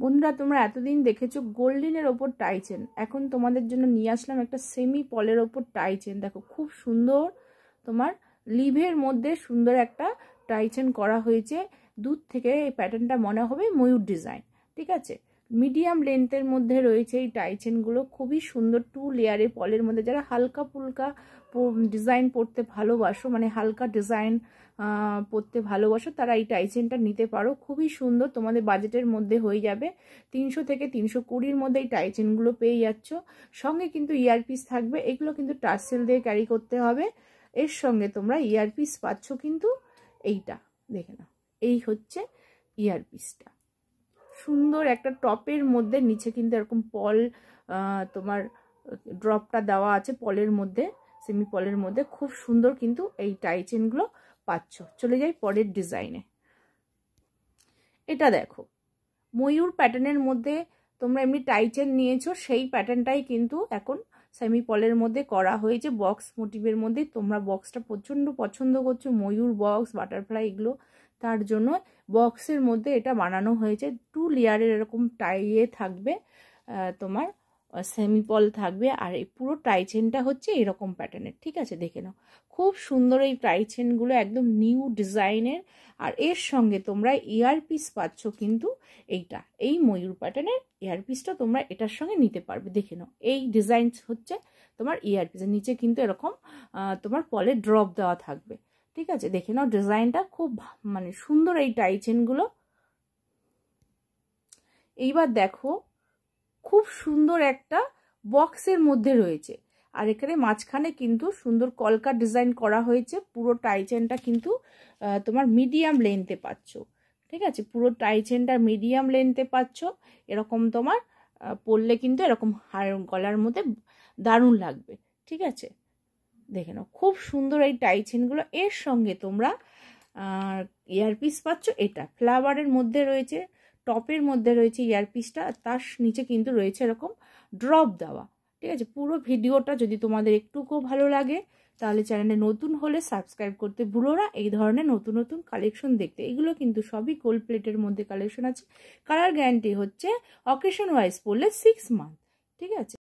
বন্ধুরা, তোমরা এতদিন দেখেছো গোল্ডেনের ওপর টাই চেন, এখন তোমাদের জন্য নিয়ে আসলাম একটা সেমি পলের ওপর টাই চেন। দেখো খুব সুন্দর, তোমার লিভের মধ্যে সুন্দর একটা টাই চেন করা হয়েছে। দূর থেকে এই প্যাটার্নটা মনে হবে ময়ূর ডিজাইন। ঠিক আছে, মিডিয়াম লেন্থের মধ্যে রয়েছে এই টাই চেনগুলো, খুবই সুন্দর। 2 লেয়ারের পলের মধ্যে যারা হালকা ফুলকা ডিজাইন পড়তে ভালোবাসো, মানে হালকা ডিজাইন পরতে ভালোবাসো, তারা এই টাই চেনটা নিতে পারো। খুবই সুন্দর, তোমাদের বাজেটের মধ্যে হয়ে যাবে। 300 থেকে 320-র মধ্যে এই টাই চেনগুলো পেয়ে যাচ্ছ। সঙ্গে কিন্তু ইয়ারপিস থাকবে, এগুলো কিন্তু টার্সেল দিয়ে ক্যারি করতে হবে। এর সঙ্গে তোমরা ইয়ারপিস পাচ্ছ কিন্তু এইটা দেখে নাও, এই হচ্ছে ইয়ারপিসটা। সুন্দর একটা টপের মধ্যে, নিচে কিন্তু এরকম পল তোমার ড্রপটা দেওয়া আছে পলের মধ্যে, সেমি পলের মধ্যে। খুব সুন্দর কিন্তু এই টাই চেনগুলো পাচ্ছ। চলে যাই পরের ডিজাইনে। এটা দেখো ময়ূর প্যাটার্নের মধ্যে তোমরা এমনি টাই চেন নিয়েছো, সেই প্যাটার্নটাই কিন্তু এখন সেমি পলের মধ্যে করা হয়েছে বক্স মোটিভের মধ্যে। তোমরা বক্সটা প্রচণ্ড পছন্দ করছো, ময়ূর বক্স, বাটারফ্লাই, এগুলো, তার জন্য বক্সের মধ্যে এটা বানানো হয়েছে। 2 লেয়ারের এরকম টাইয়ে থাকবে, তোমার সেমি পল থাকবে, আর এই পুরো টাই চেনটা হচ্ছে এরকম প্যাটার্নের। ঠিক আছে, দেখে নাও খুব সুন্দর এই টাই চেনগুলো, একদম নিউ ডিজাইনের। আর এর সঙ্গে তোমরা ইয়ারপিস পাচ্ছ কিন্তু এইটা, এই ময়ূর প্যাটার্নের ইয়ারপিসটা তোমরা এটার সঙ্গে নিতে পারবে। দেখে নাও এই ডিজাইন হচ্ছে তোমার ইয়ারপিসের নিচে কিন্তু এরকম তোমার পলে ড্রপ দেওয়া থাকবে। ঠিক আছে, দেখে নাও ডিজাইনটা খুব মানে সুন্দর এই টাই চেনগুলো। এইবার দেখো খুব সুন্দর একটা বক্সের মধ্যে রয়েছে, আর এখানে মাঝখানে কিন্তু সুন্দর কলকা ডিজাইন করা হয়েছে। পুরো টাই চেনটা কিন্তু তোমার মিডিয়াম লেন্থে পাচ্ছ। ঠিক আছে, পুরো টাই চেনটা মিডিয়াম লেন্থে পাচ্ছ। এরকম তোমার পরলে কিন্তু এরকম গলার মধ্যে দারুণ লাগবে। ঠিক আছে, দেখে নাও খুব সুন্দর এই টাই চেনগুলো। এর সঙ্গে তোমরা ইয়ারপিস পাচ্ছ, এটা ফ্লাওয়ারের মধ্যে রয়েছে, টপের মধ্যে রয়েছে ইয়ারপিসটা, তার নিচে কিন্তু রয়েছে এরকম ড্রপ দেওয়া। ঠিক আছে, পুরো ভিডিওটা যদি তোমাদের একটুকুও ভালো লাগে তাহলে চ্যানেলে নতুন হলে সাবস্ক্রাইব করতে ভুলো না। এই ধরনের নতুন নতুন কালেকশন দেখতে, এগুলো কিন্তু সবই গোল্ড প্লেটের মধ্যে কালেকশন আছে। কালার গ্যারান্টি হচ্ছে অকেশন ওয়াইজ পড়লে 6 মান্থ। ঠিক আছে।